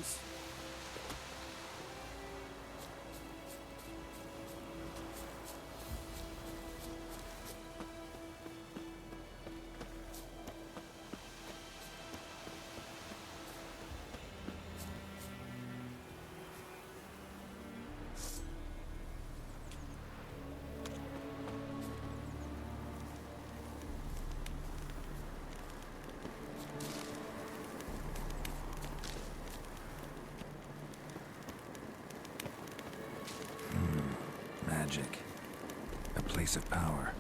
seems. Magic. A place of power.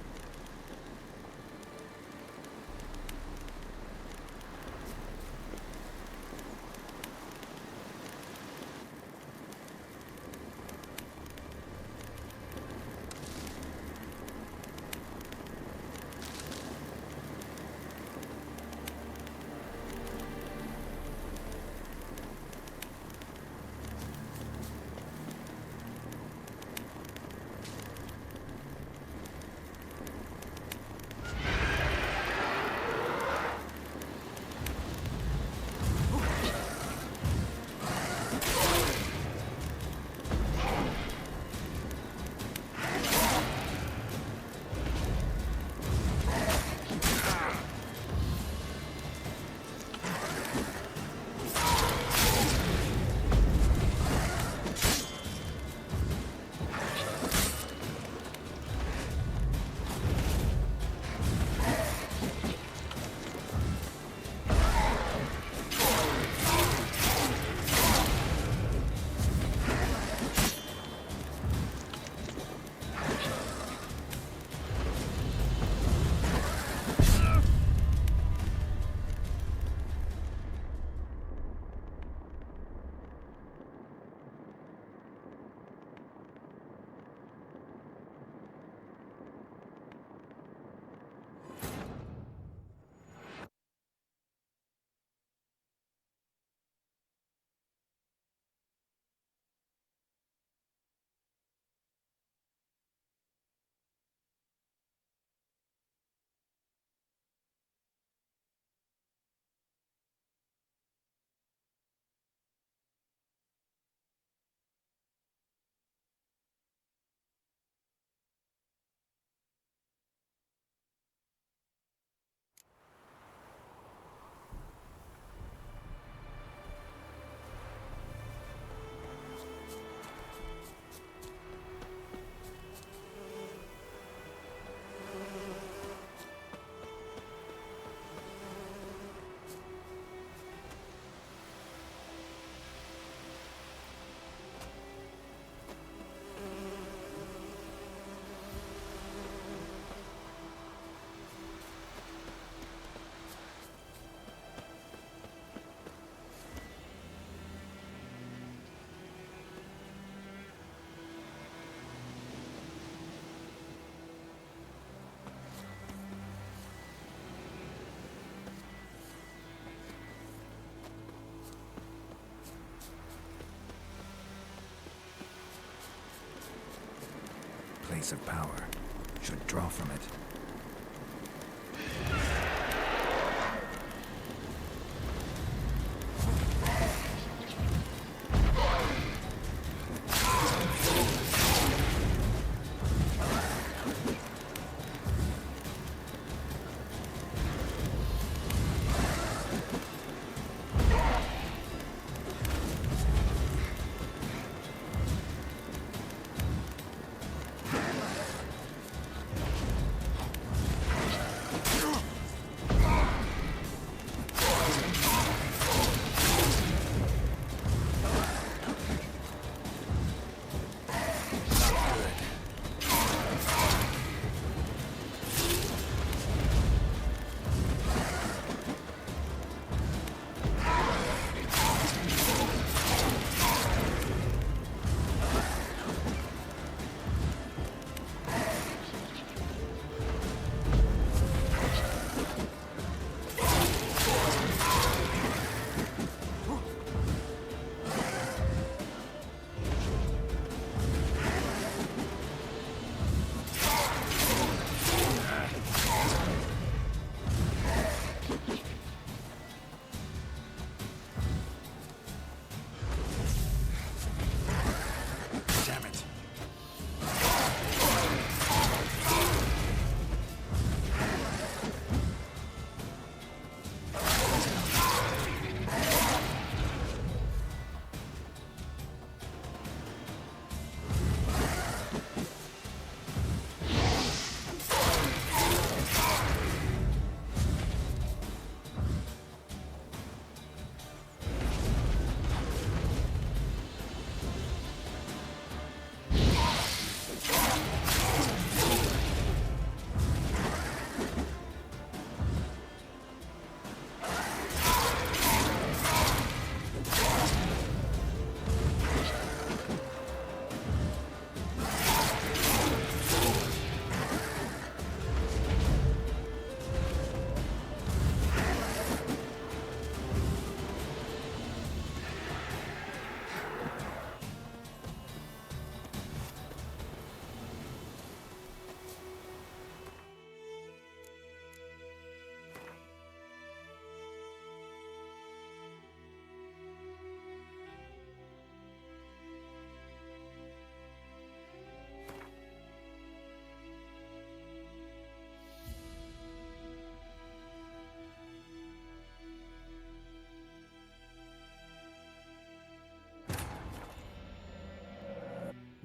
Place of power. Should draw from it.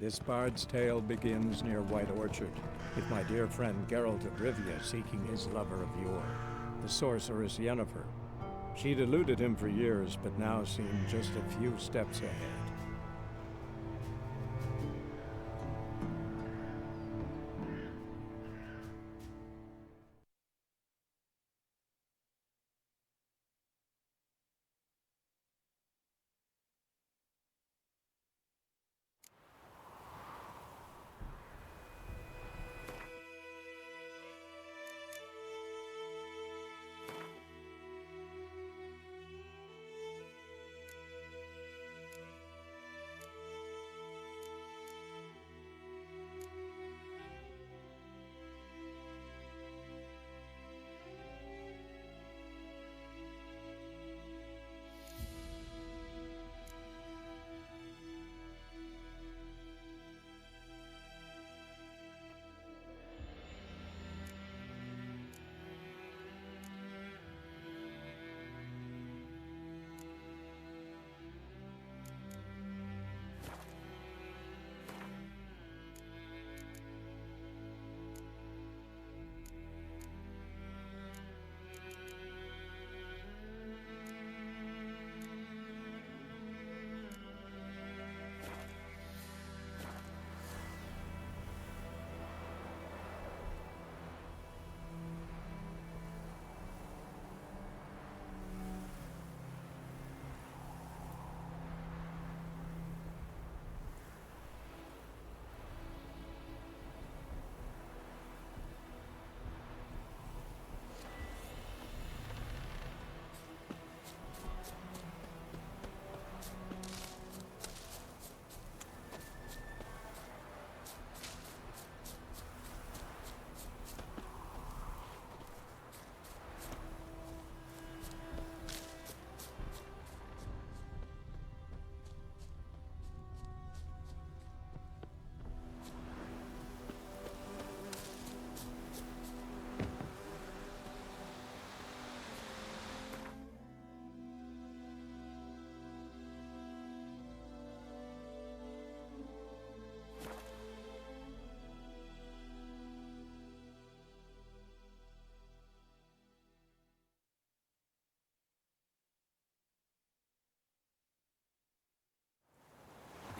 This bard's tale begins near White Orchard, with my dear friend Geralt of Rivia seeking his lover of yore, the sorceress Yennefer. She'd eluded him for years, but now seemed just a few steps ahead.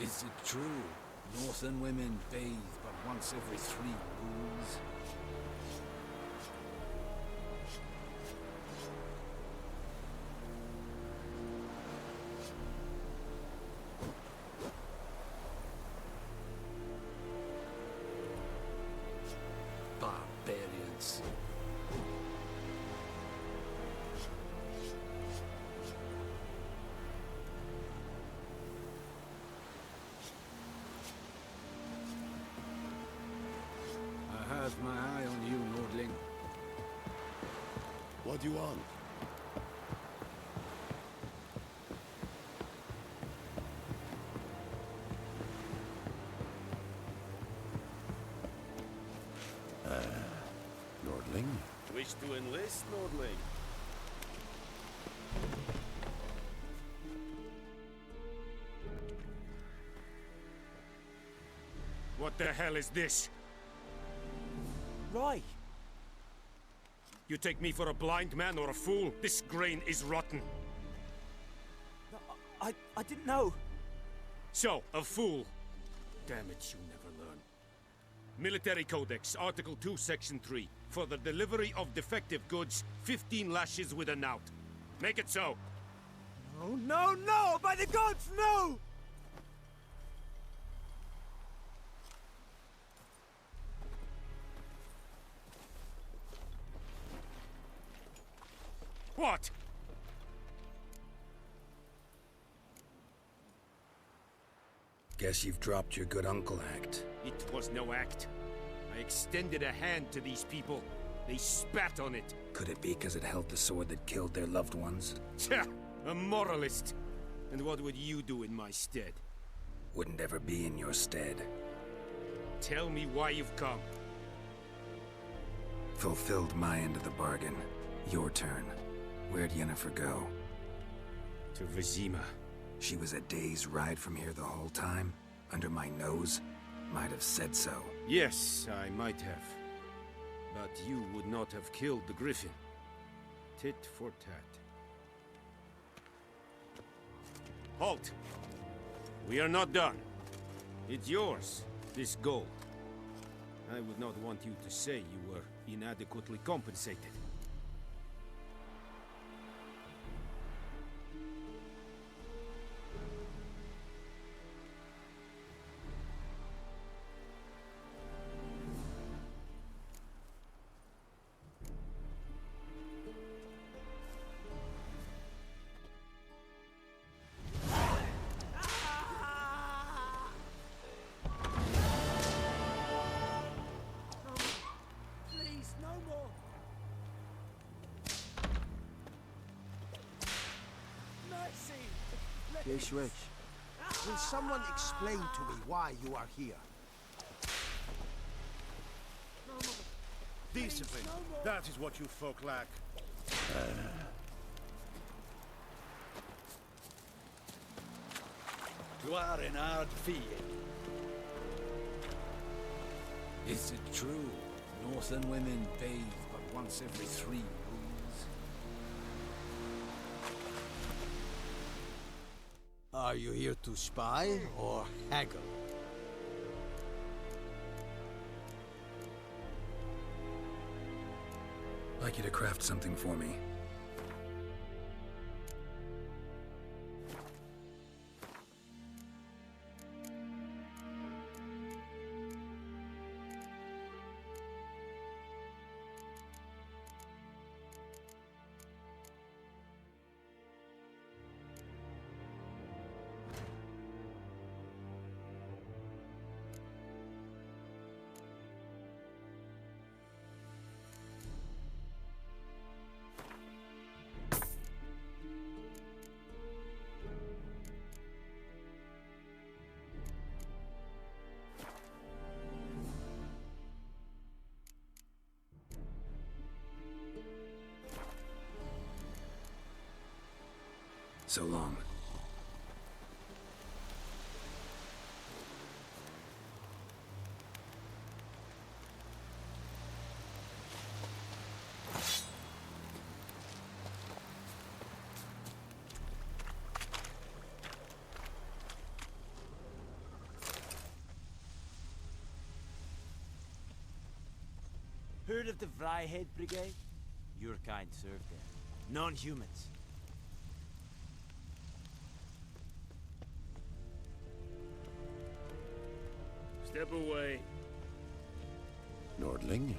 Is it true? Northern women bathe but once every 3 moons? Barbarians. I have my eye on you, Nordling. What do you want? Nordling? Wish to enlist, Nordling? What the hell is this? Right. You take me for a blind man or a fool? This grain is rotten. I didn't know. So, a fool. Damn it, you never learn. Military Codex, Article 2, Section 3. For the delivery of defective goods, 15 lashes with a knout. Make it so. No, no, no! By the gods, no! What? Guess you've dropped your good uncle act. It was no act. I extended a hand to these people. They spat on it. Could it be because it held the sword that killed their loved ones? Tja, a moralist. And what would you do in my stead? Wouldn't ever be in your stead. Tell me why you've come. Fulfilled my end of the bargain. Your turn. Where'd Yennefer go? To Vizima. She was a day's ride from here the whole time? Under my nose? might have said so. Yes, I might have. But you would not have killed the Griffin. Tit for tat. Halt! We are not done. It's yours, this gold. I would not want you to say you were inadequately compensated. Please, no more. Mercy. Case Rich, will someone explain to me why you are here? Discipline. That is what you folk lack. You are an hard fiend. Is it true? Northern women bathe but once every 3 moons. Are you here to spy or haggle? I'd like you to craft something for me. So long. Heard of the Vryhead Brigade? Your kind served there. Non-humans. Step away. Nordling?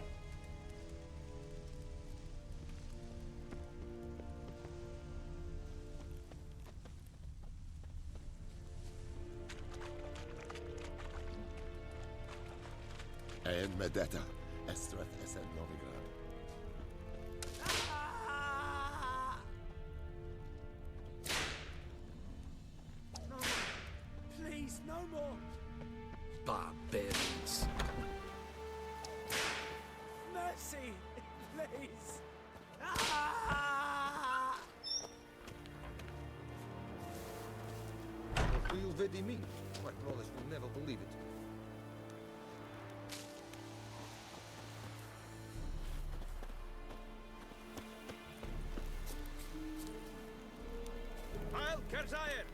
En med detta, Estrat SN Novigrad. No. Please, no more. Barbarians. Mercy, please. What do you really mean? My brothers will never believe it. Heil Kerzayer!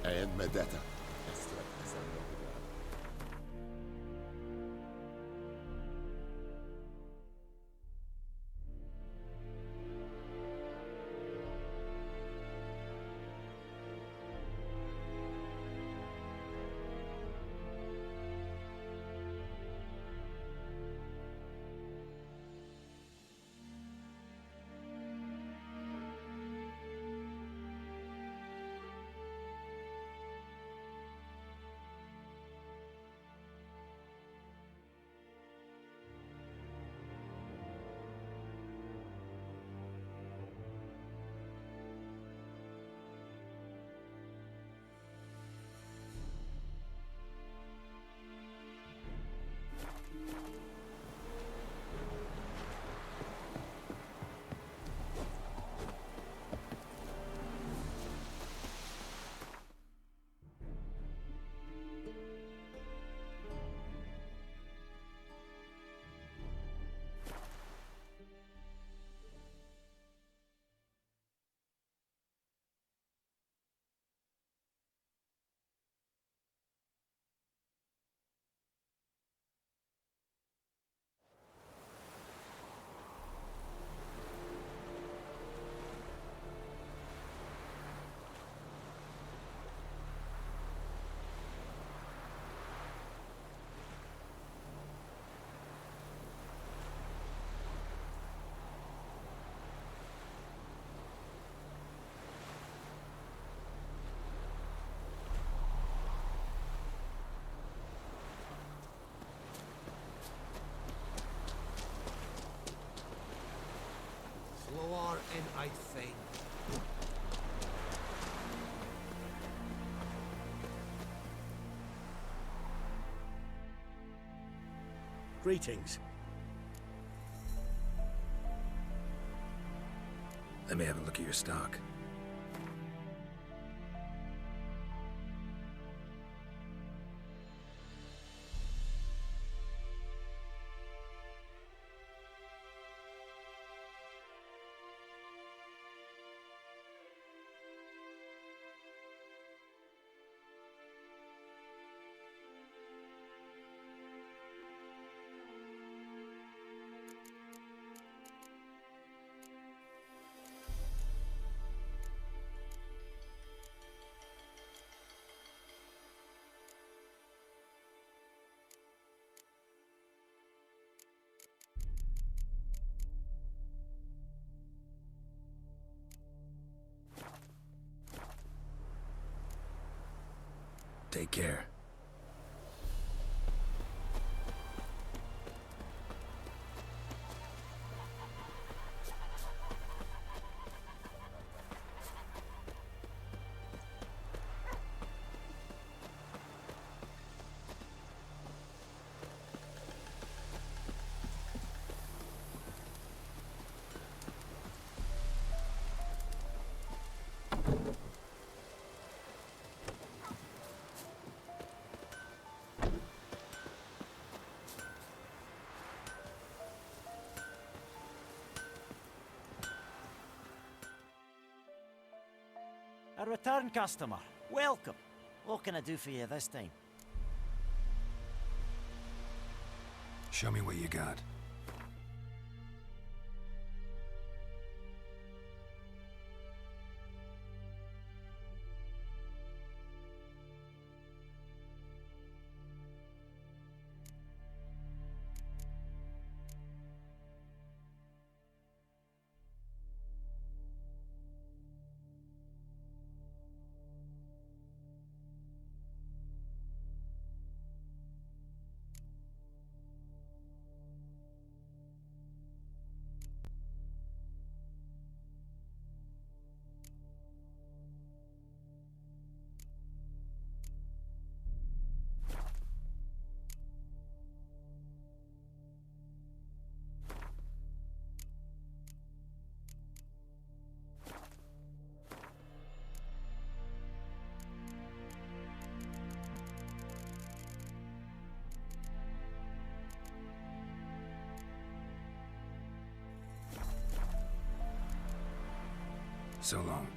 En med detta, Estrat SN Novigrad. and I'd faint. Greetings. Let me have a look at your stock. Take care. A return customer. Welcome. What can I do for you this time? Show me what you got. So long.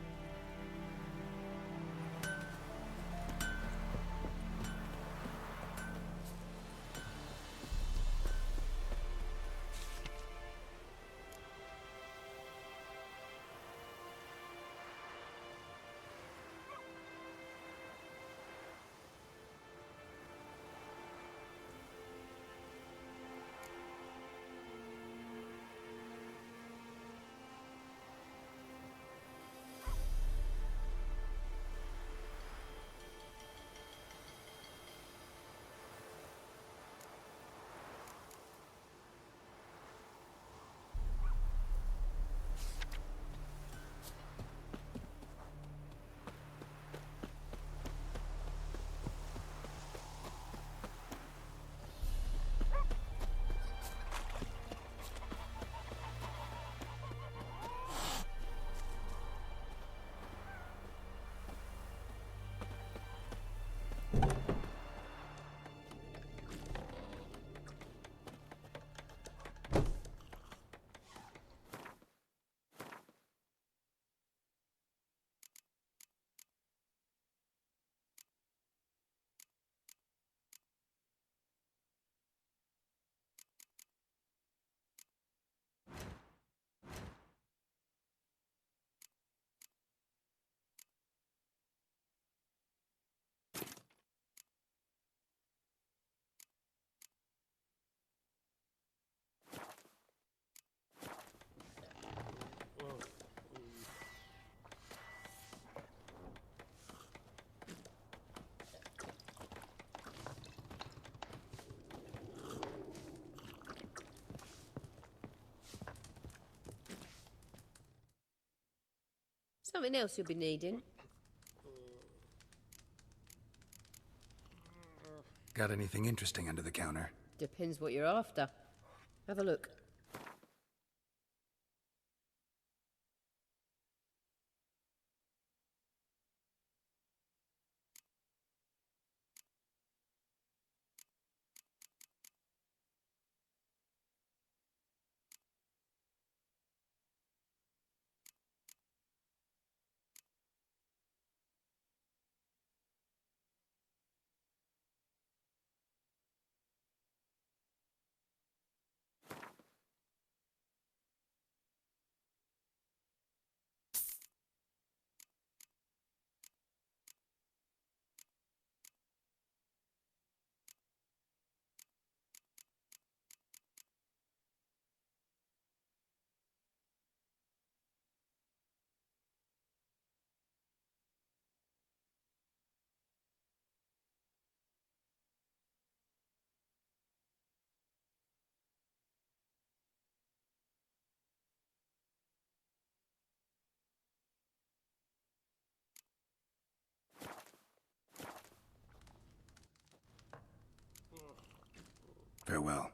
Something else you'll be needing. Got anything interesting under the counter? Depends what you're after. Have a look. Farewell.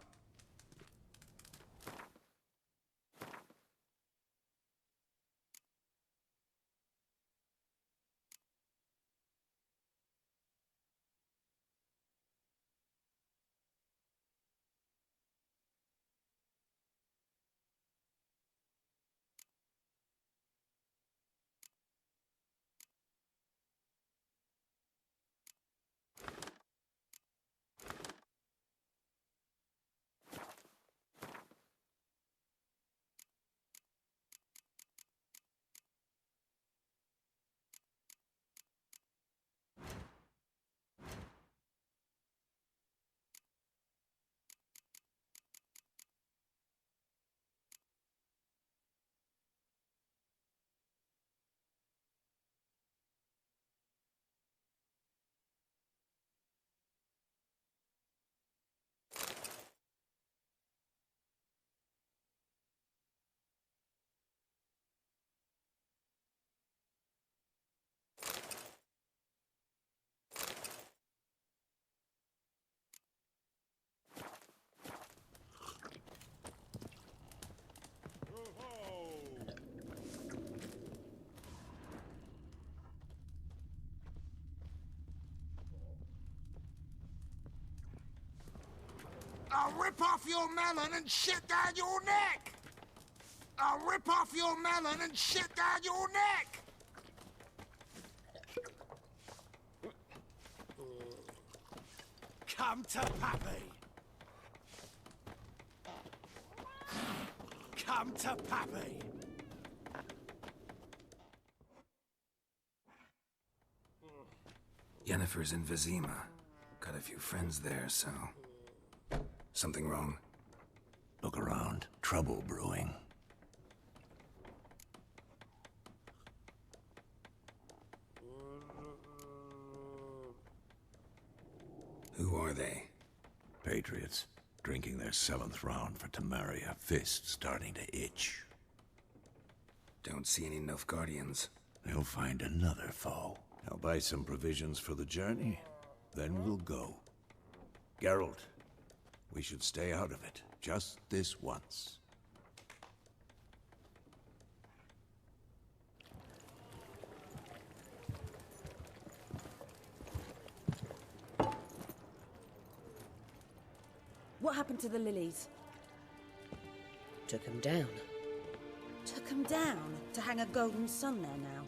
I'll rip off your melon and shit down your neck! I'll rip off your melon and shit down your neck! Come to Pappy! Come to Pappy! Yennefer's in Vizima. Got a few friends there, so... Something wrong? Look around. Trouble brewing. Who are they? Patriots. Drinking their 7th round for Temeria. Fists starting to itch. Don't see any Nilfgaardians. They'll find another foe. I'll buy some provisions for the journey. Then we'll go. Geralt, we should stay out of it. Just this once. What happened to the lilies? Took 'em down. Took 'em down to hang a golden sun there now.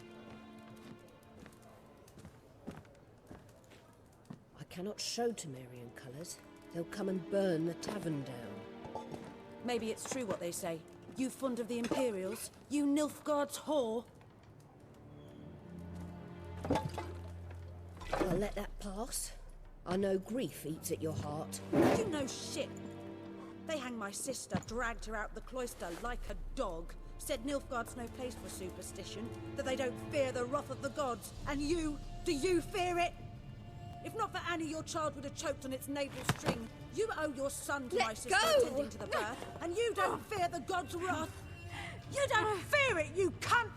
I cannot show Temerian colours. They'll come and burn the tavern down. Maybe it's true what they say. You fond of the Imperials? You Nilfgaard's whore? I'll let that pass. I know grief eats at your heart. You know shit. They hanged my sister, dragged her out the cloister like a dog. Said Nilfgaard's no place for superstition, that they don't fear the wrath of the gods. And you, do you fear it? If not for Annie, your child would have choked on its navel string. You owe your son to my sister attending to the birth, and you don't fear the gods' wrath. You don't fear it, you cunt!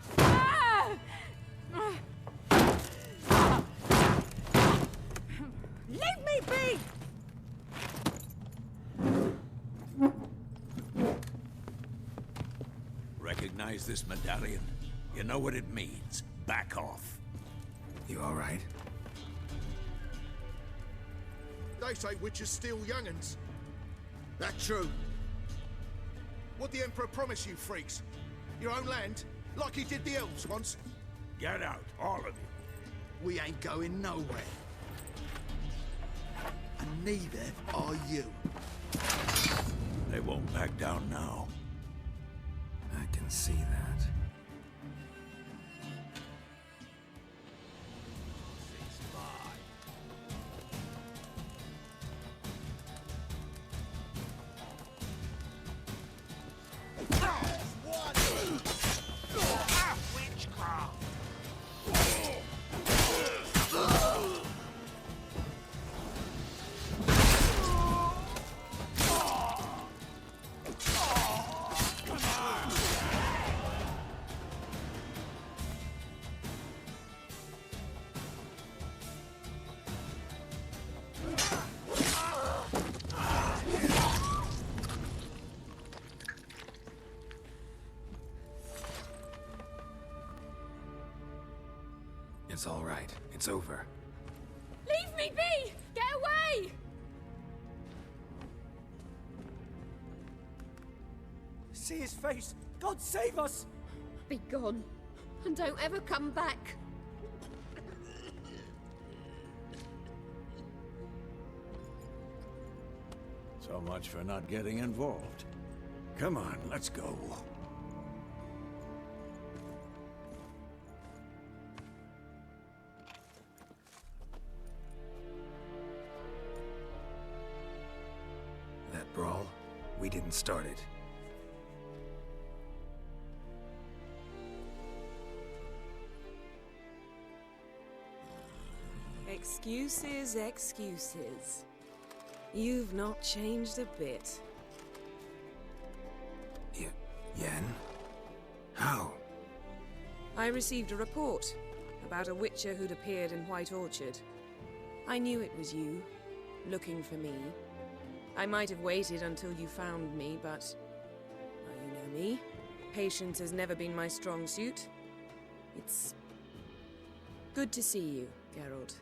Leave me be! Recognize this medallion? You know what it means. Back off. You all right? They say witches steal young'uns. That true? What the Emperor promise you, freaks? Your own land? Like he did the elves once? Get out, all of you. We ain't going nowhere. And neither are you. They won't back down now. I can see that. It's all right. It's over. Leave me be! Get away! See his face! God save us! Be gone. And don't ever come back. So much for not getting involved. Come on, let's go. That brawl, we didn't start it. Excuses, excuses. You've not changed a bit. Yen? How? I received a report about a witcher who'd appeared in White Orchard. I knew it was you, looking for me. I might have waited until you found me, but... well, you know me. Patience has never been my strong suit. It's... good to see you, Geralt.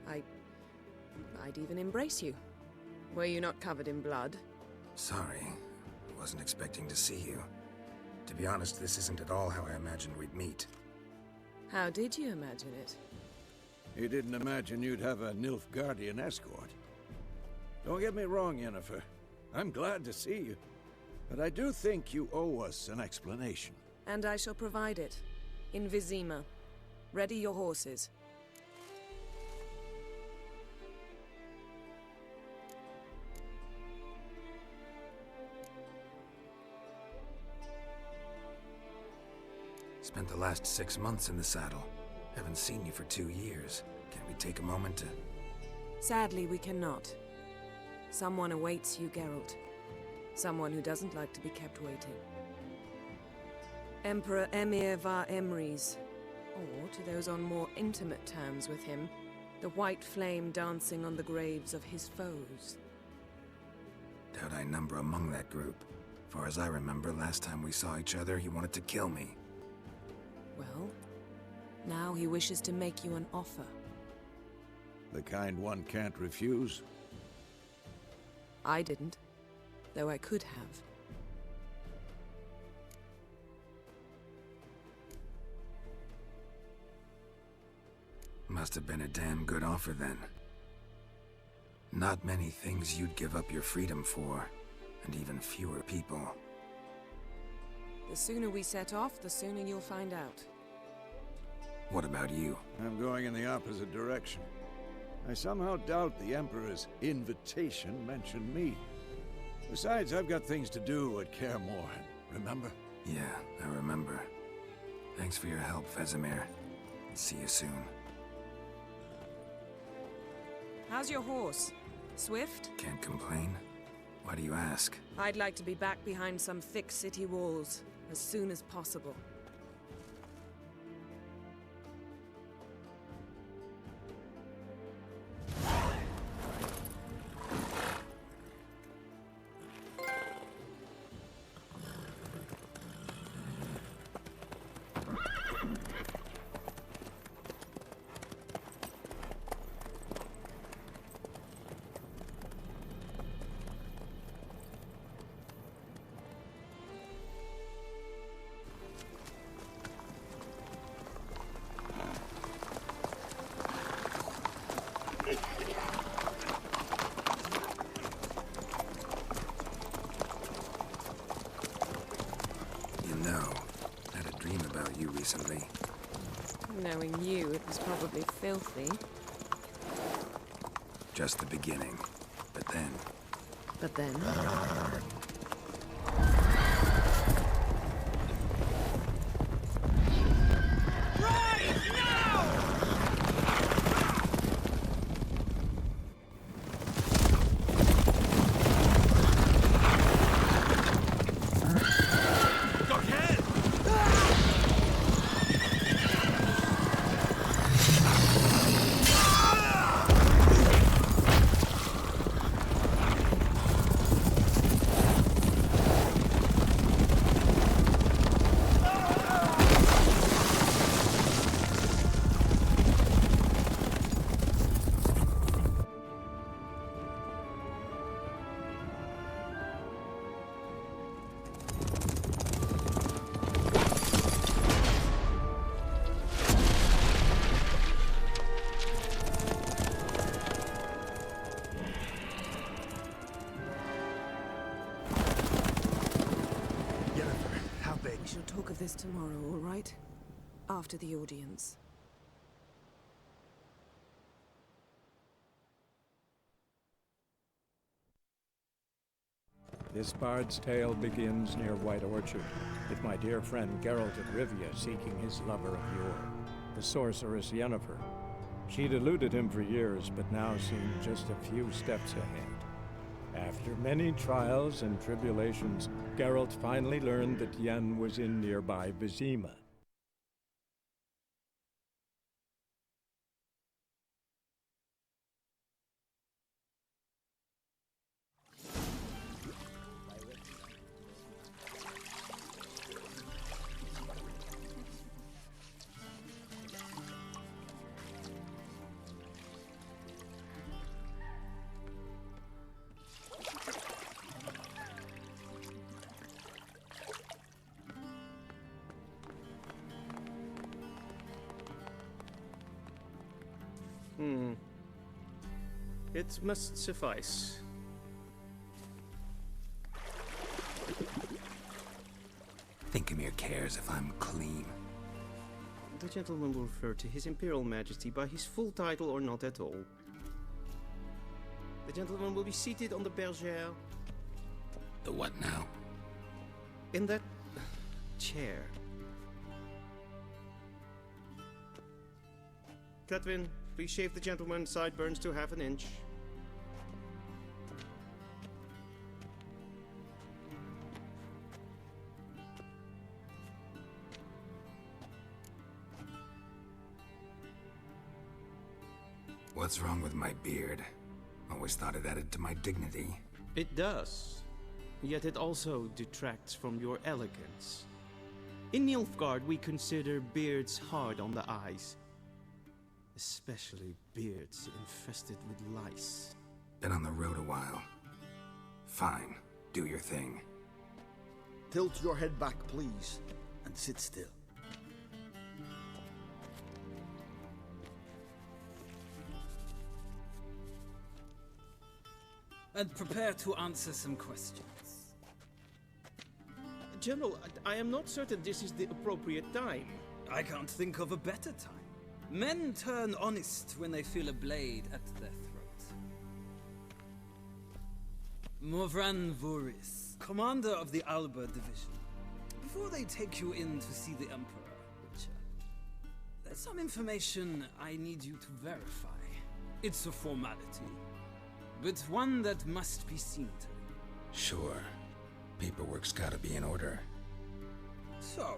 I'd even embrace you. Were you not covered in blood? Sorry. Wasn't expecting to see you. To be honest, this isn't at all how I imagined we'd meet. How did you imagine it? You didn't imagine you'd have a Nilfgaardian escort. Don't get me wrong, Yennefer. I'm glad to see you. But I do think you owe us an explanation. And I shall provide it. In Vizima. Ready your horses. Spent the last 6 months in the saddle. Haven't seen you for 2 years. Can't we take a moment to... Sadly, we cannot. Someone awaits you, Geralt. Someone who doesn't like to be kept waiting. Emperor Emir var Emrys. Or, to those on more intimate terms with him, the white flame dancing on the graves of his foes. Doubt I number among that group. Far as I remember, last time we saw each other, he wanted to kill me. Well, now he wishes to make you an offer. The kind one can't refuse? I didn't, though I could have. Must have been a damn good offer then. Not many things you'd give up your freedom for, and even fewer people. The sooner we set off, the sooner you'll find out. What about you? I'm going in the opposite direction. I somehow doubt the Emperor's invitation mentioned me. Besides, I've got things to do at Kaer Morhen, remember? Yeah, I remember. Thanks for your help, Vesemir. See you soon. How's your horse? Swift? Can't complain. Why do you ask? I'd like to be back behind some thick city walls as soon as possible. know. I had a dream about you recently. Knowing you, it was probably filthy. Just the beginning. But then... But then? We shall talk of this tomorrow, all right? After the audience. This bard's tale begins near White Orchard, with my dear friend Geralt of Rivia seeking his lover of yore, the sorceress Yennefer. She'd eluded him for years, but now seemed just a few steps ahead. After many trials and tribulations, Geralt finally learned that Yen was in nearby Vizima. It must suffice. Thinkamir cares if I'm clean. The gentleman will refer to His Imperial Majesty by his full title or not at all. The gentleman will be seated on the bergère. The what now? In that chair. Cletwin, please shave the gentleman's sideburns to half an inch. What's wrong with my beard? Always thought it added to my dignity. It does. Yet it also detracts from your elegance. In Nilfgaard, we consider beards hard on the eyes. Especially beards infested with lice. Been on the road a while. Fine, do your thing. Tilt your head back, please, and sit still. And prepare to answer some questions. General, I am not certain this is the appropriate time. I can't think of a better time. Men turn honest when they feel a blade at their throat. Morvran Voris, commander of the Alba Division. Before they take you in to see the Emperor, Witcher, there's some information I need you to verify. It's a formality, but one that must be seen to. Sure. Paperwork's gotta be in order. So,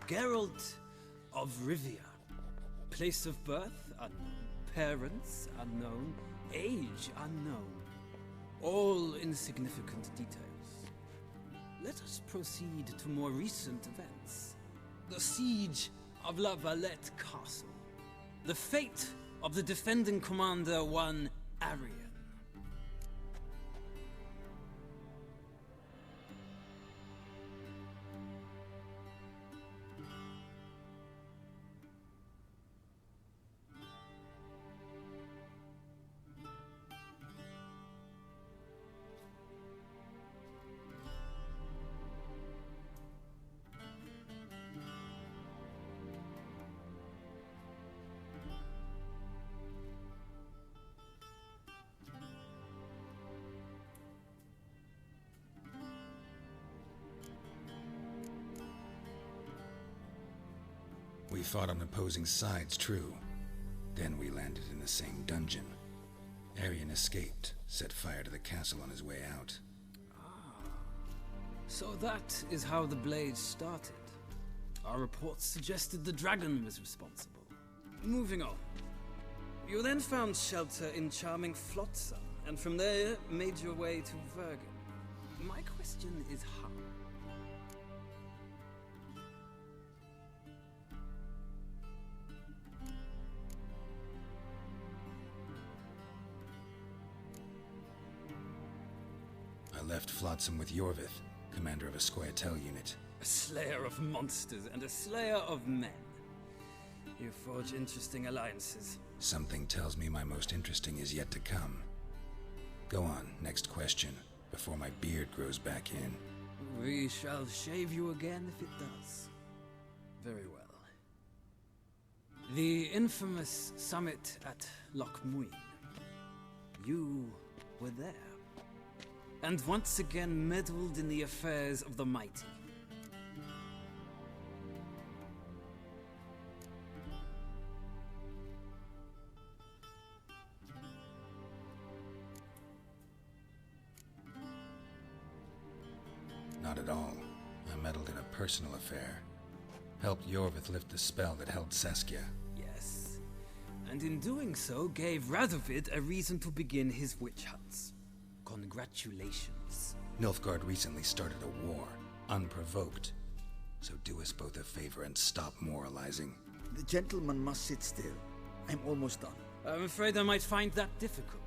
Geralt of Rivia. Place of birth unknown. Parents unknown. Age unknown. All insignificant details. Let us proceed to more recent events. The siege of La Valette Castle. The fate of the defending commander, one Arian. We fought on opposing sides, true. Then we landed in the same dungeon. Arian escaped, set fire to the castle on his way out. So that is how the Blade started. Our reports suggested the dragon was responsible. Moving on. You then found shelter in charming Flotsam, and from there made your way to Vergen. My question is how? I left Flotsam with Yorvith, commander of a Scoia'tael unit. A slayer of monsters and a slayer of men. You forge interesting alliances. Something tells me my most interesting is yet to come. Go on, next question, before my beard grows back in. We shall shave you again if it does. Very well. The infamous summit at Loch Muin. You were there. And once again meddled in the affairs of the mighty. Not at all. I meddled in a personal affair. Helped Yorvith lift the spell that held Saskia. Yes. And in doing so, gave Radovid a reason to begin his witch hunts. Congratulations. Nilfgaard recently started a war, unprovoked. So do us both a favor and stop moralizing. The gentleman must sit still. I'm almost done. I'm afraid I might find that difficult.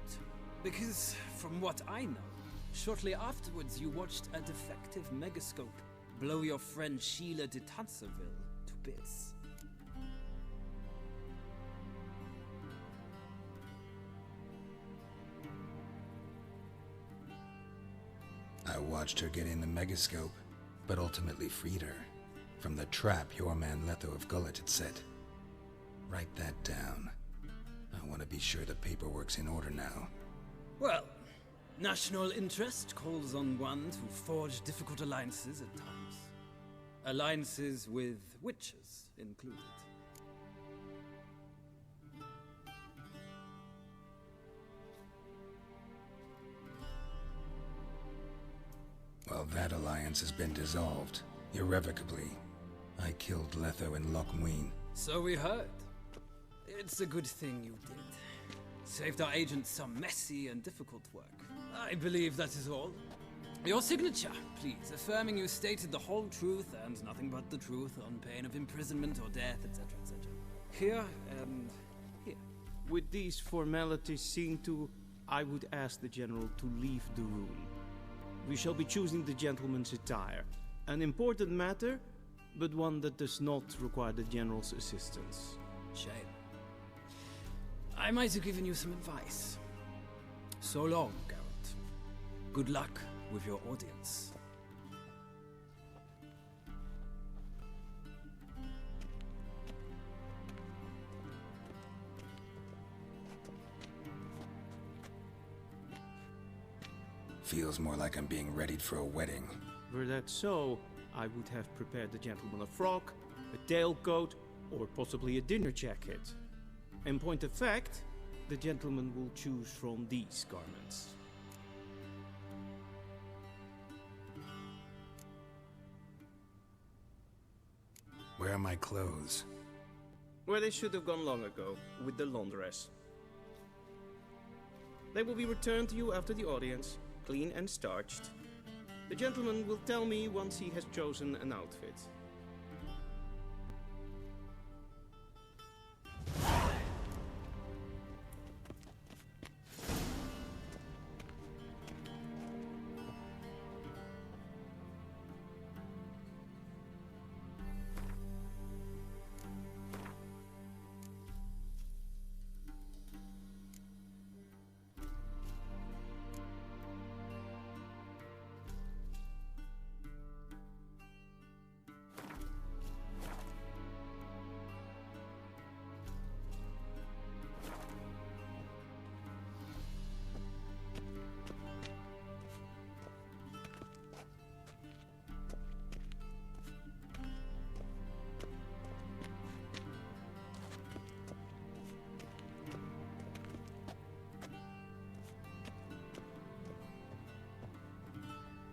Because, from what I know, shortly afterwards you watched a defective megascope blow your friend Sheila de Tanserville to bits. I watched her get in the megascope, but ultimately freed her. From the trap your man Letho of Gullet had set. Write that down. I want to be sure the paperwork's in order now. Well, national interest calls on one to forge difficult alliances at times. Alliances with witches included. Well, that alliance has been dissolved, irrevocably. I killed Letho in Loch Muin. So we heard. It's a good thing you did. Saved our agent some messy and difficult work. I believe that is all. Your signature, please, affirming you stated the whole truth and nothing but the truth on pain of imprisonment or death, etc., etc. Here and here. With these formalities seen to, I would ask the General to leave the room. We shall be choosing the gentleman's attire. An important matter, but one that does not require the General's assistance. Shame. I might have given you some advice. So long, Geralt. Good luck with your audience. Feels more like I'm being readied for a wedding. Were that so, I would have prepared the gentleman a frock, a tailcoat, or possibly a dinner jacket. In point of fact, the gentleman will choose from these garments. Where are my clothes? Where they should have gone long ago, with the laundress. They will be returned to you after the audience, clean and starched. The gentleman will tell me once he has chosen an outfit.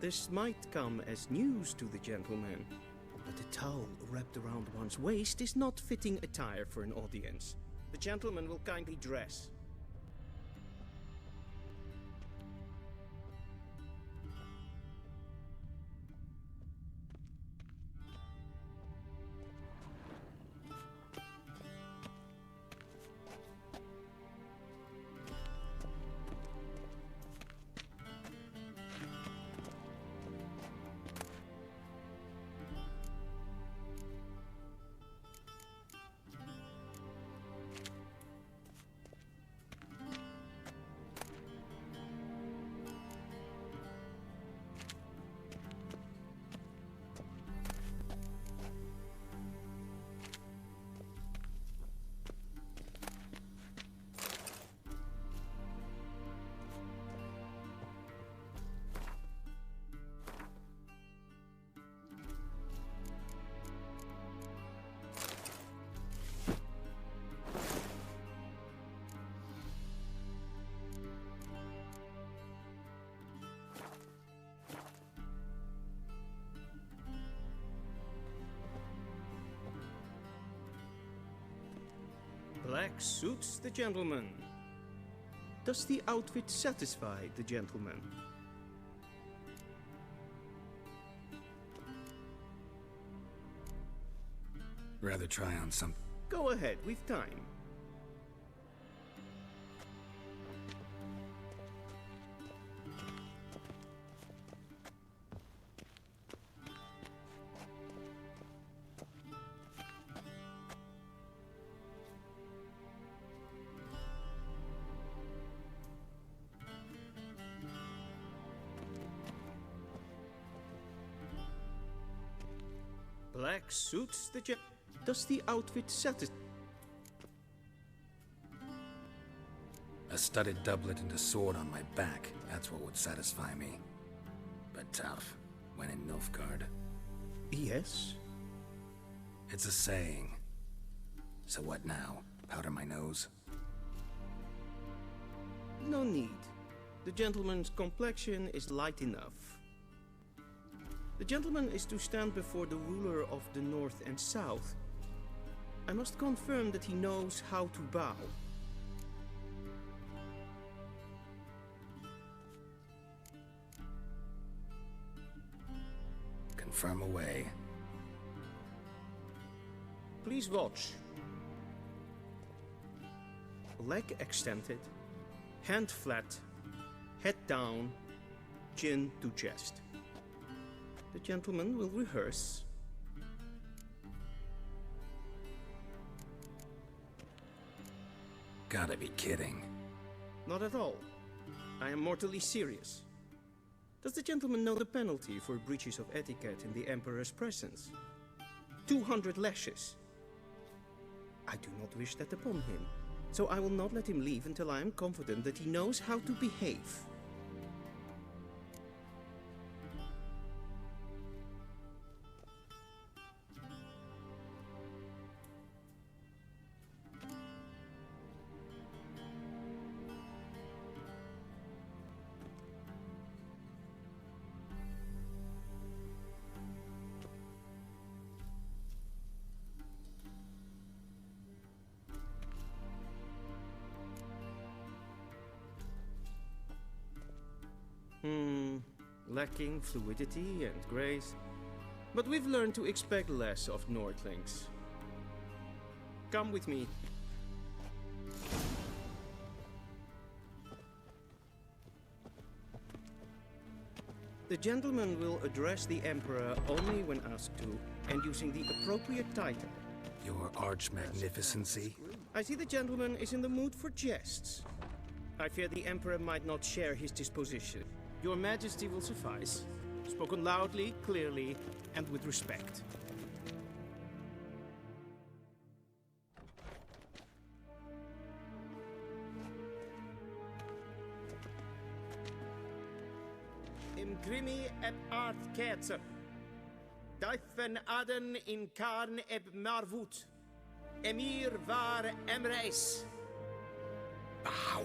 This might come as news to the gentleman, but a towel wrapped around one's waist is not fitting attire for an audience. The gentleman will kindly dress. Black suits the gentleman. Does the outfit satisfy the gentleman? Rather try on some... Go ahead, we've time. Black suits the Does the outfit satisfy? A studded doublet and a sword on my back, that's what would satisfy me. But tough, when in Nilfgaard. Yes? It's a saying. So what now? Powder my nose? No need. The gentleman's complexion is light enough. The gentleman is to stand before the ruler of the North and South. I must confirm that he knows how to bow. Confirm away. Please watch. Leg extended, hand flat, head down, chin to chest. The gentleman will rehearse. Gotta be kidding. Not at all. I am mortally serious. Does the gentleman know the penalty for breaches of etiquette in the Emperor's presence? 200 lashes. I do not wish that upon him, so I will not let him leave until I am confident that he knows how to behave. Lacking fluidity and grace. But we've learned to expect less of Nordlings. Come with me. The gentleman will address the Emperor only when asked to, and using the appropriate title. Your Arch-Magnificency? I see the gentleman is in the mood for jests. I fear the Emperor might not share his disposition. Your Majesty will suffice. Spoken loudly, clearly, and with respect. Imgrimi eb art ketzer. Daifen aden in karn eb marvut. Emir var emreis. Bow.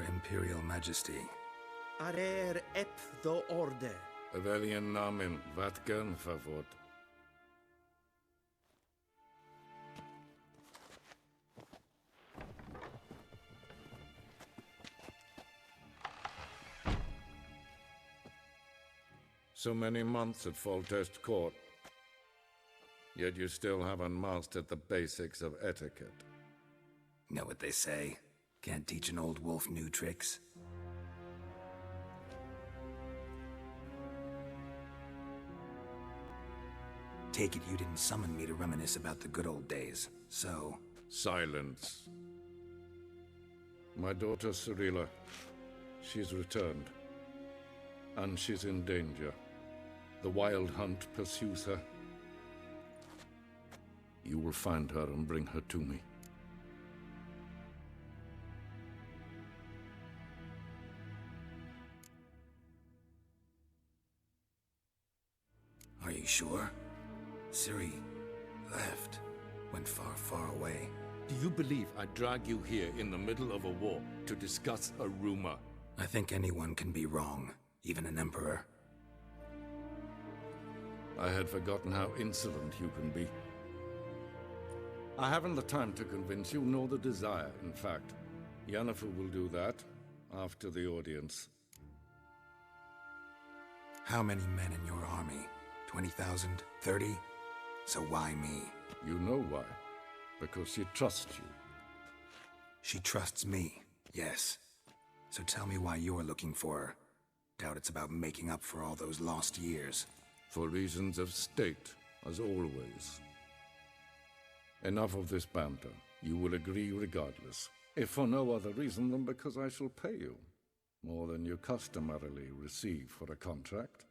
Imperial Majesty. Arer ep do orde. Welchen Namen? Wat gern favor? So many months at Foltest Court, yet you still haven't mastered the basics of etiquette. Know what they say? Can't teach an old wolf new tricks. Take it you didn't summon me to reminisce about the good old days, so... Silence. My daughter Cirilla, she's returned. And she's in danger. The Wild Hunt pursues her. You will find her and bring her to me. Are you sure? Ciri left. Went far, far away. Do you believe I'd drag you here in the middle of a war to discuss a rumor? I think anyone can be wrong, even an emperor. I had forgotten how insolent you can be. I haven't the time to convince you, nor the desire, in fact. Yennefer will do that after the audience. How many men in your army? 20,000? 30? So why me? You know why. Because she trusts you. She trusts me, yes. So tell me why you're looking for her. Doubt it's about making up for all those lost years. For reasons of state, as always. Enough of this banter. You will agree regardless. If for no other reason than because I shall pay you. More than you customarily receive for a contract.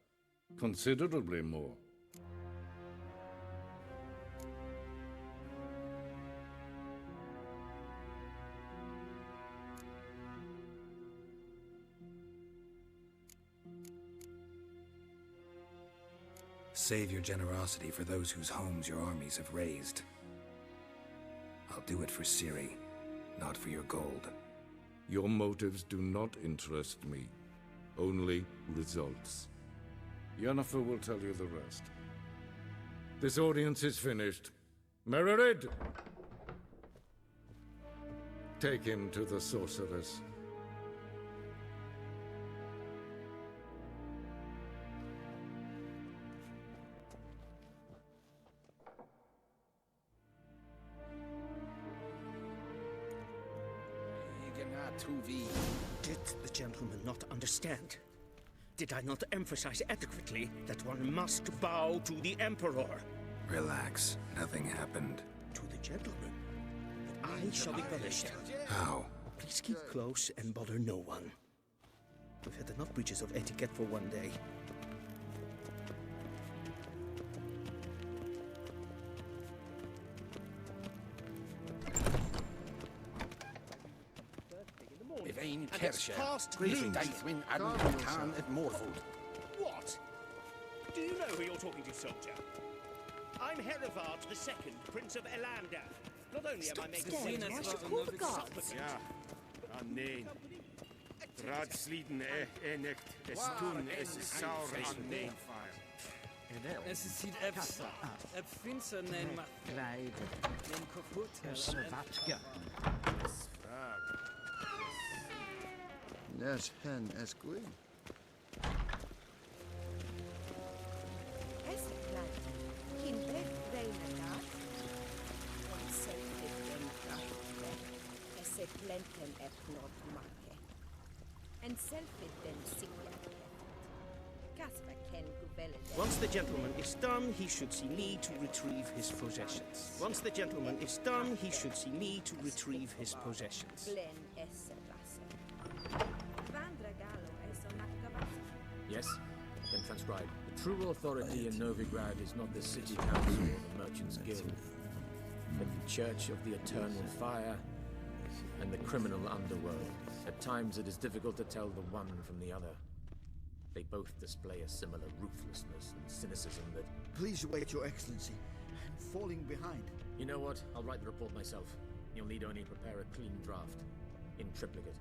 Considerably more. Save your generosity for those whose homes your armies have razed. I'll do it for Ciri, not for your gold. Your motives do not interest me. Only results. Yennefer will tell you the rest. This audience is finished. Mererid! Take him to the sorceress. Did the gentleman not understand? Did I not emphasize adequately that one must bow to the Emperor? Relax. Nothing happened. To the gentleman. But I shall be punished. How? Please keep close and bother no one. We've had enough breaches of etiquette for one day. What? Do you know who you're talking to, soldier? I'm Herivard II, Prince of Elander. Not only am I making Ja, nee. Raadsleden echt es tun es saur an nee. Es ist hier Finster nein macht Kleider. Den kaputt. Svatga. Nes hen es gwyn. Once the gentleman is done, he should see me to retrieve his possessions. Once the gentleman is done, he should see me to retrieve his possessions. Yes? Then transcribe. The true authority in Novigrad is not the city council or the merchants' guild, but the Church of the Eternal Fire and the criminal underworld. At times it is difficult to tell the one from the other. They both display a similar ruthlessness and cynicism that... Please wait, Your Excellency. I'm falling behind. You know what? I'll write the report myself. You'll need only prepare a clean draft. In triplicate.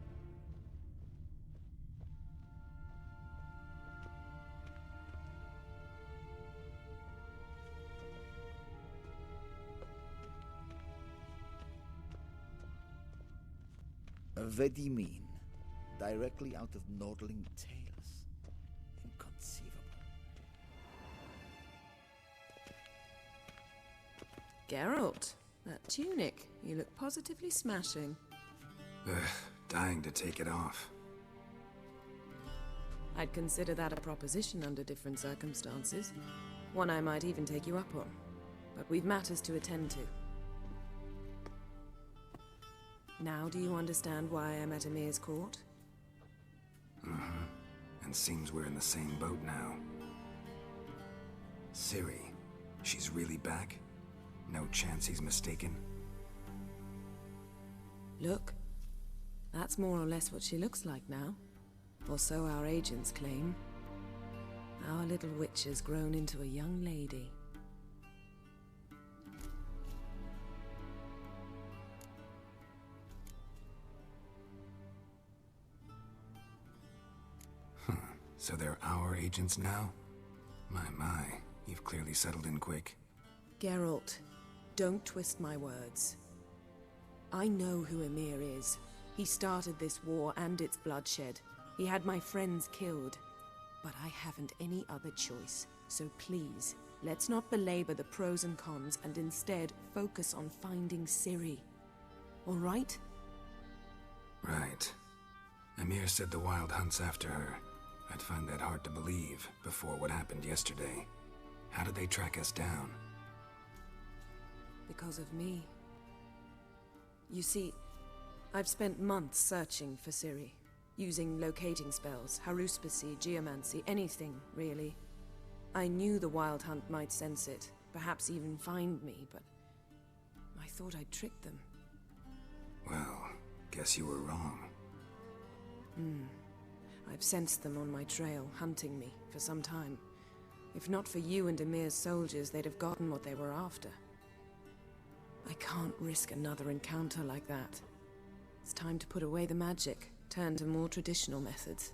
Very mean. Directly out of Nordling tales. Inconceivable. Geralt, that tunic. You look positively smashing. Ugh, dying to take it off. I'd consider that a proposition under different circumstances. One I might even take you up on. But we've matters to attend to. Now do you understand why I'm at Emir's court? Mm-hmm. And seems we're in the same boat now. Ciri, she's really back? No chance he's mistaken? Look, that's more or less what she looks like now. Or so our agents claim. Our little witch has grown into a young lady. So they're our agents now? My, you've clearly settled in quick. Geralt, don't twist my words. I know who Emir is. He started this war and its bloodshed. He had my friends killed. But I haven't any other choice. So please, let's not belabor the pros and cons and instead focus on finding Ciri. All right? Right. Emir said the Wild Hunt's after her. I'd find that hard to believe before what happened yesterday. How did they track us down? Because of me. You see, I've spent months searching for Ciri. Using locating spells, haruspicy, geomancy, anything, really. I knew the Wild Hunt might sense it, perhaps even find me, but I thought I'd tricked them. Well, guess you were wrong. I've sensed them on my trail, hunting me, for some time. If not for you and Emir's soldiers, they'd have gotten what they were after. I can't risk another encounter like that. It's time to put away the magic, turn to more traditional methods.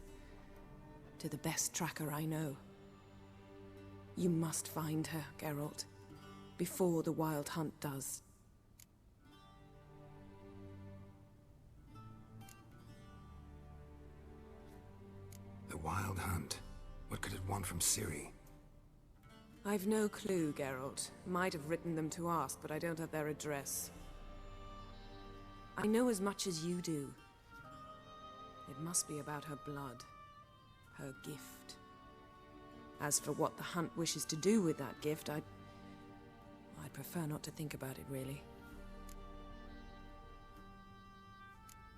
To the best tracker I know. You must find her, Geralt, before the Wild Hunt does. The Wild Hunt? What could it want from Ciri? I've no clue, Geralt. Might have written them to ask, but I don't have their address. I know as much as you do. It must be about her blood. Her gift. As for what the Hunt wishes to do with that gift, I'd prefer not to think about it, really.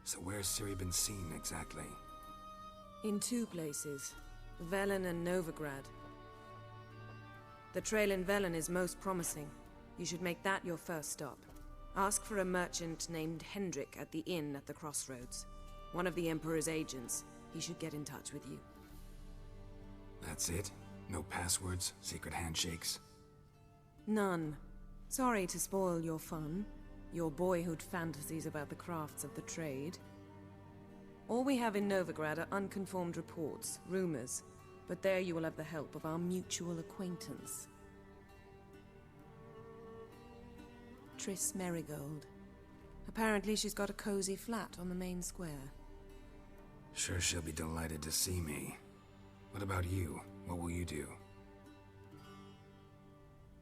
So where's Ciri been seen, exactly? In two places. Velen and Novigrad. The trail in Velen is most promising. You should make that your first stop. Ask for a merchant named Hendrik at the inn at the crossroads. One of the Emperor's agents. He should get in touch with you. That's it? No passwords? Secret handshakes? None. Sorry to spoil your fun. Your boyhood fantasies about the crafts of the trade. All we have in Novigrad are unconfirmed reports, rumors. But there you will have the help of our mutual acquaintance. Triss Merigold. Apparently she's got a cozy flat on the main square. Sure she'll be delighted to see me. What about you? What will you do?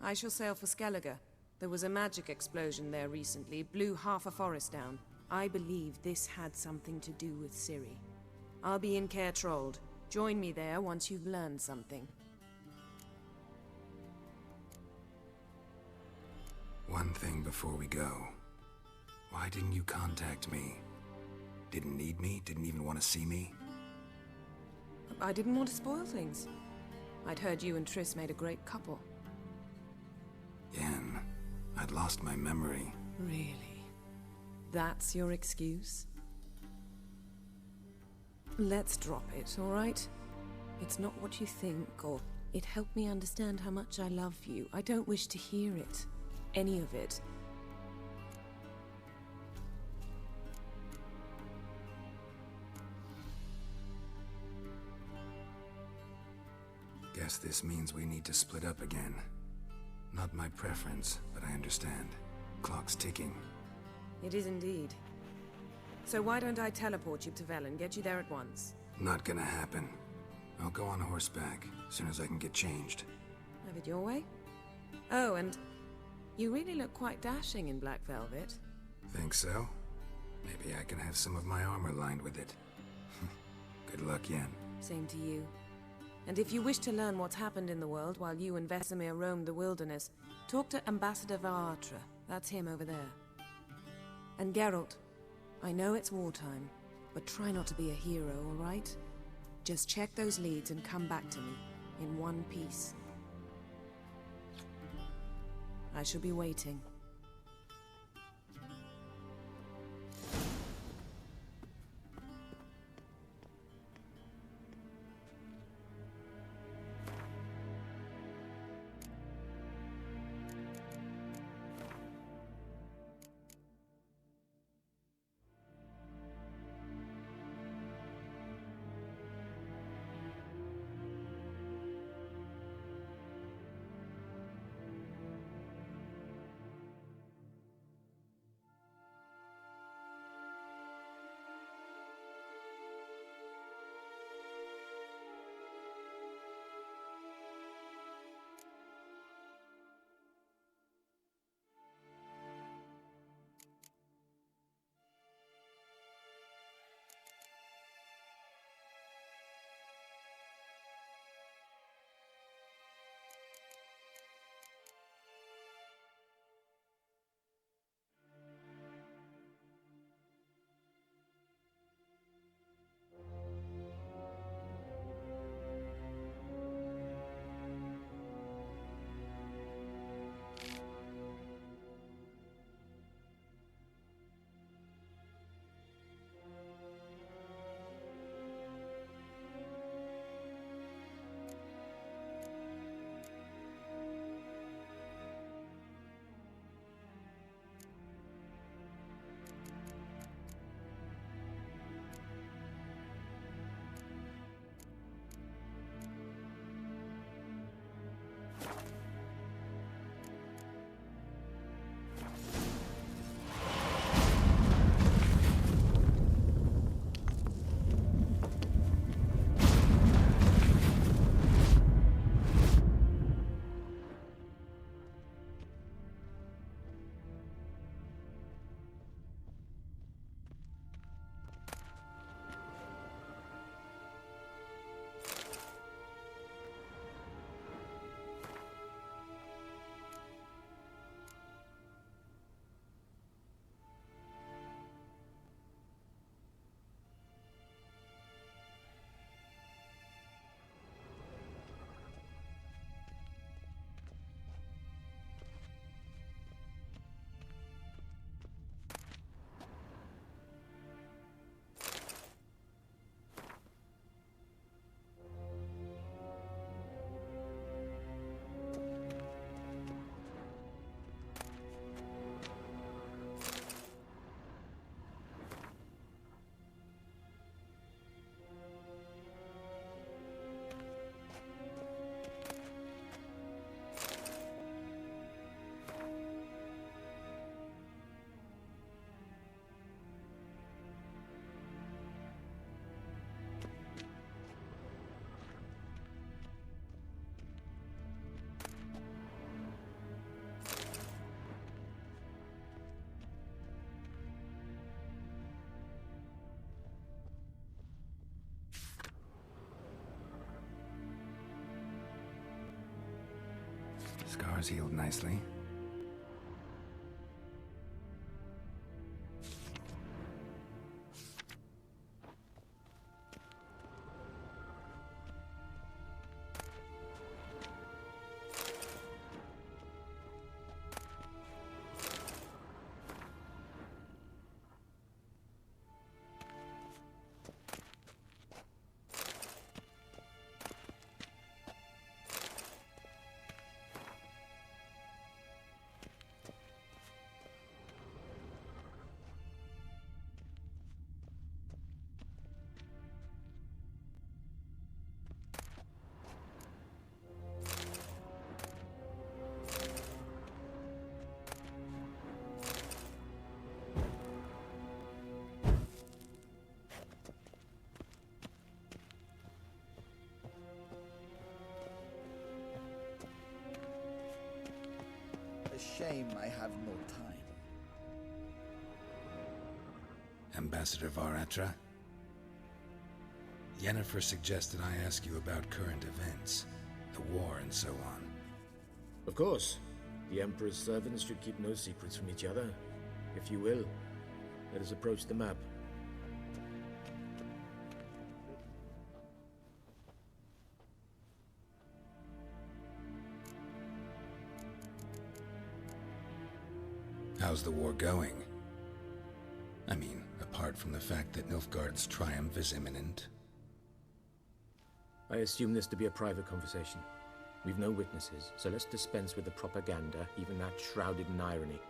I shall sail for Skellige. There was a magic explosion there recently, blew half a forest down. I believe this had something to do with Ciri. I'll be in Caer Trold. Join me there once you've learned something. One thing before we go. Why didn't you contact me? Didn't need me? Didn't even want to see me? I didn't want to spoil things. I'd heard you and Triss made a great couple. Yen, I'd lost my memory. Really? That's your excuse? Let's drop it, all right? It's not what you think, or it helped me understand how much I love you. I don't wish to hear it. Any of it. Guess this means we need to split up again. Not my preference, but I understand. Clock's ticking. It is indeed. So why don't I teleport you to Velen, get you there at once? Not gonna happen. I'll go on horseback, as soon as I can get changed. Have it your way? Oh, and you really look quite dashing in black velvet. Think so? Maybe I can have some of my armor lined with it. Good luck, Yen. Same to you. And if you wish to learn what's happened in the world while you and Vesemir roamed the wilderness, talk to Ambassador Varatra. That's him over there. And Geralt, I know it's wartime, but try not to be a hero, all right? Just check those leads and come back to me, in one piece. I shall be waiting. Scars healed nicely. shame I have no time. Ambassador Varatra? Yennefer suggested I ask you about current events, the war and so on. Of course. The Emperor's servants should keep no secrets from each other. If you will, let us approach the map. How's the war going? I mean, apart from the fact that Nilfgaard's triumph is imminent. I assume this to be a private conversation. We've no witnesses, so let's dispense with the propaganda, even that shrouded in irony.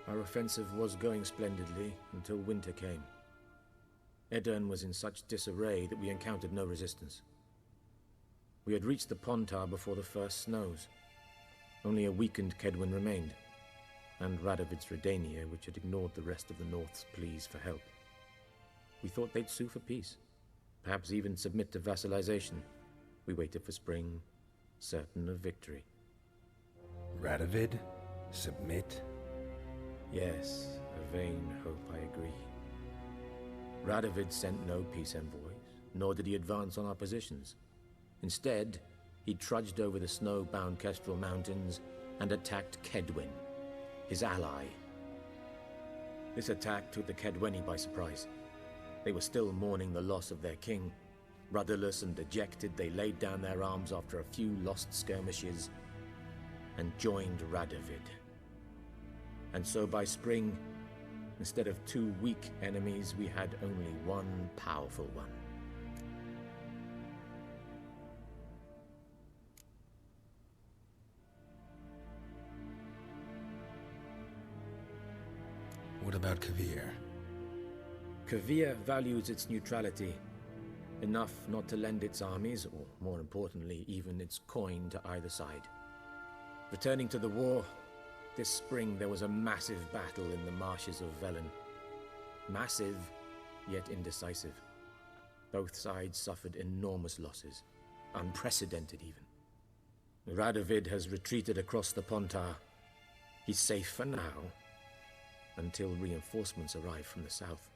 Our offensive was going splendidly until winter came. Edirn was in such disarray that we encountered no resistance. We had reached the Pontar before the first snows. Only a weakened Kedwin remained, and Radovid's Redania, which had ignored the rest of the North's pleas for help. We thought they'd sue for peace, perhaps even submit to vassalization. We waited for spring, certain of victory. Radovid? Submit? Yes, a vain hope, I agree. Radovid sent no peace envoys, nor did he advance on our positions. Instead, he trudged over the snow-bound Kestrel Mountains and attacked Kedwin, his ally. This attack took the Kedweni by surprise. They were still mourning the loss of their king. Rudderless and dejected, they laid down their arms after a few lost skirmishes and joined Radovid. And so by spring, instead of 2 weak enemies, we had only one powerful one. What about Kavir? Kavir values its neutrality, enough not to lend its armies, or more importantly, even its coin to either side. Returning to the war, this spring there was a massive battle in the marshes of Velen. Massive, yet indecisive. Both sides suffered enormous losses, unprecedented even. Radovid has retreated across the Pontar. He's safe for now, until reinforcements arrive from the south.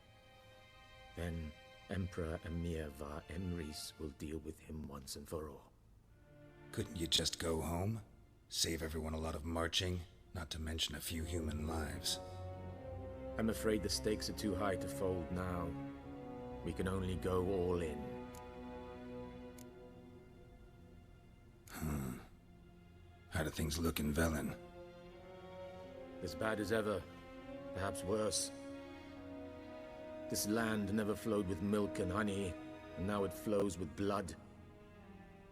Then Emperor Emir var Emrys will deal with him once and for all. Couldn't you just go home? Save everyone a lot of marching, not to mention a few human lives. I'm afraid the stakes are too high to fold now. We can only go all in. How do things look in Velen? As bad as ever, perhaps worse. This land never flowed with milk and honey, and now it flows with blood.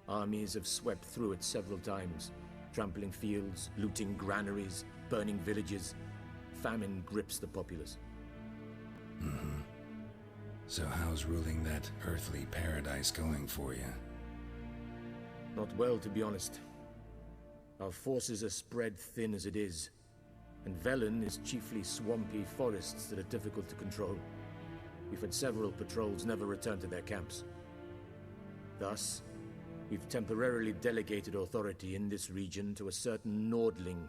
Armies have swept through it several times, trampling fields, looting granaries, burning villages. Famine grips the populace. So how's ruling that earthly paradise going for you? Not well, to be honest. Our forces are spread thin as it is, and Velen is chiefly swampy forests that are difficult to control. We've had several patrols never return to their camps. Thus, we've temporarily delegated authority in this region to a certain Nordling,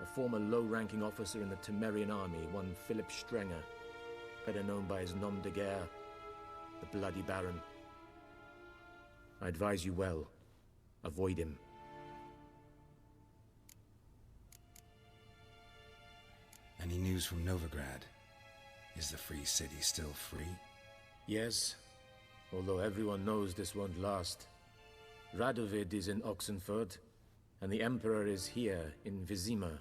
a former low-ranking officer in the Temerian army, one Philip Strenger, better known by his nom de guerre, the Bloody Baron. I advise you well. Avoid him. Any news from Novigrad? Is the free city still free? Yes, although everyone knows this won't last. Radovid is in Oxenfurt, and the Emperor is here in Vizima,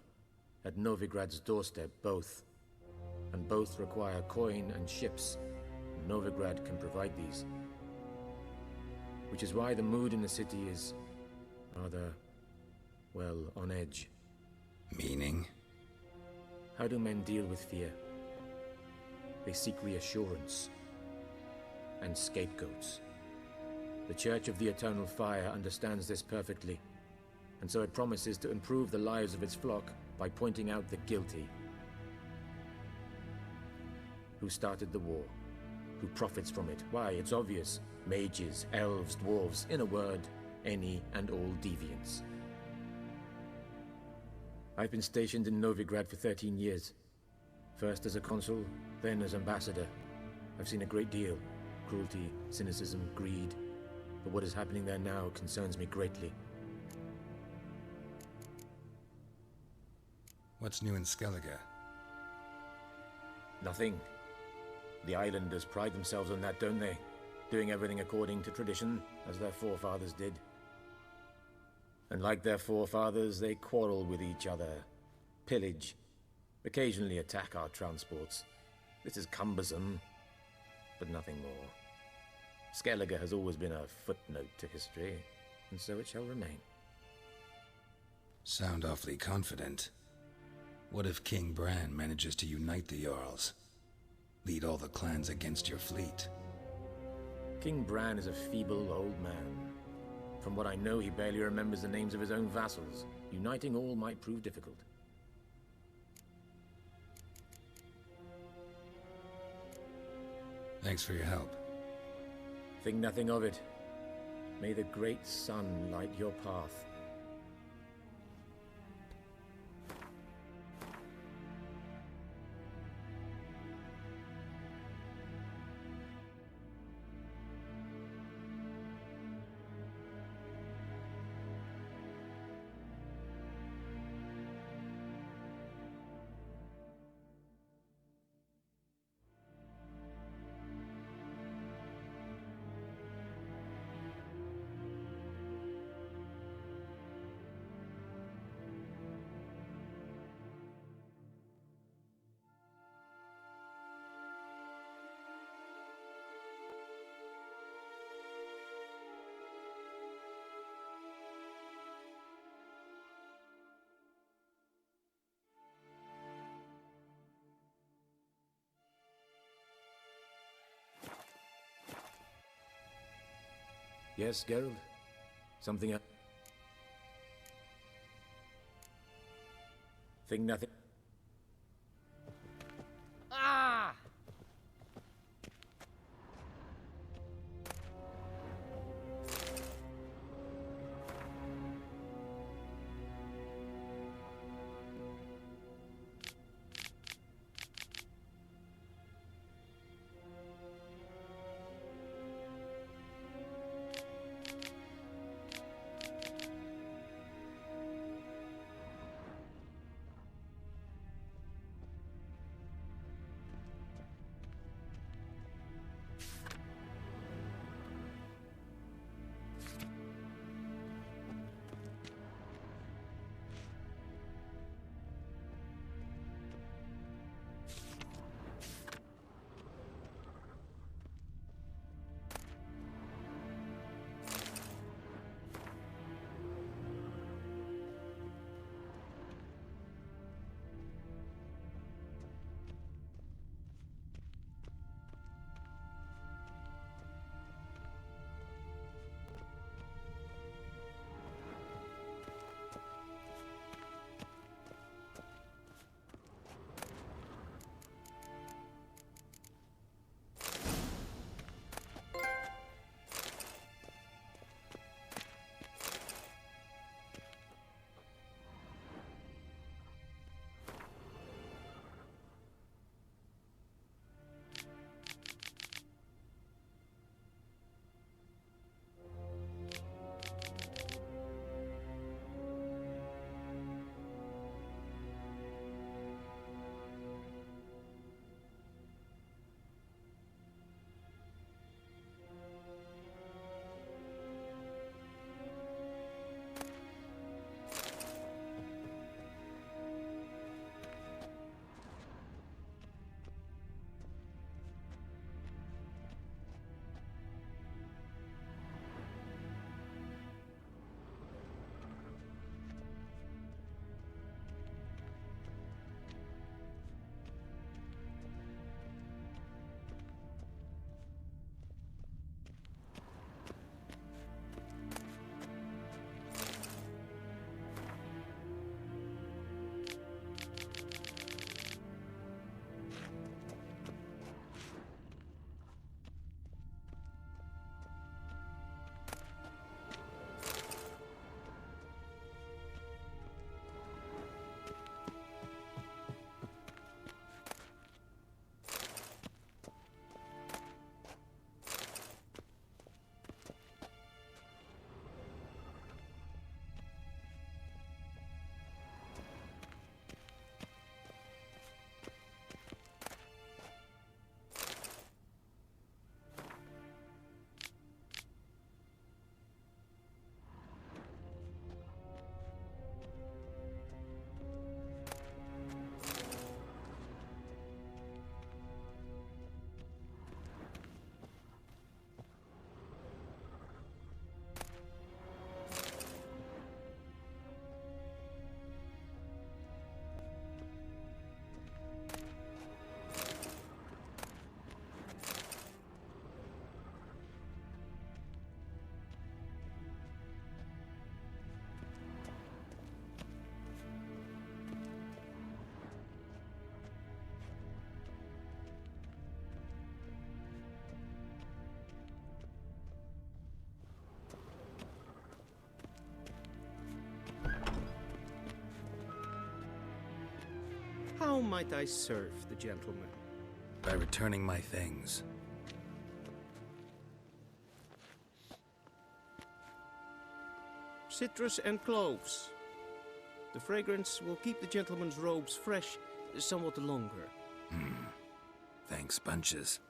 at Novigrad's doorstep, both. And both require coin and ships. Novigrad can provide these. Which is why the mood in the city is rather, well, on edge. Meaning? How do men deal with fear? They seek reassurance and scapegoats. The Church of the Eternal Fire understands this perfectly, and so it promises to improve the lives of its flock by pointing out the guilty. Who started the war? Who profits from it? Why, it's obvious. Mages, elves, dwarves, in a word, any and all deviants. I've been stationed in Novigrad for 13 years. First as a consul, then as ambassador. I've seen a great deal. Cruelty, cynicism, greed. But what is happening there now concerns me greatly. What's new in Skellige? Nothing. The islanders pride themselves on that, don't they? Doing everything according to tradition, as their forefathers did. And like their forefathers, they quarrel with each other, pillage, occasionally attack our transports. This is cumbersome, but nothing more. Skellige has always been a footnote to history, and so it shall remain. Sound awfully confident. What if King Bran manages to unite the Jarls? Lead all the clans against your fleet? King Bran is a feeble old man. From what I know, he barely remembers the names of his own vassals. Uniting all might prove difficult. Thanks for your help. Think nothing of it. May the great sun light your path. Yes, Geralt? Something else? Think nothing. Ah! How might I serve the gentleman? By returning my things. Citrus and cloves. The fragrance will keep the gentleman's robes fresh somewhat longer. Thanks, bunches.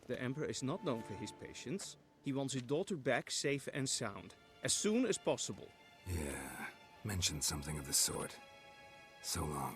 The Emperor is not known for his patience. He wants his daughter back safe and sound, as soon as possible. Yeah, mentioned something of the sort. So long.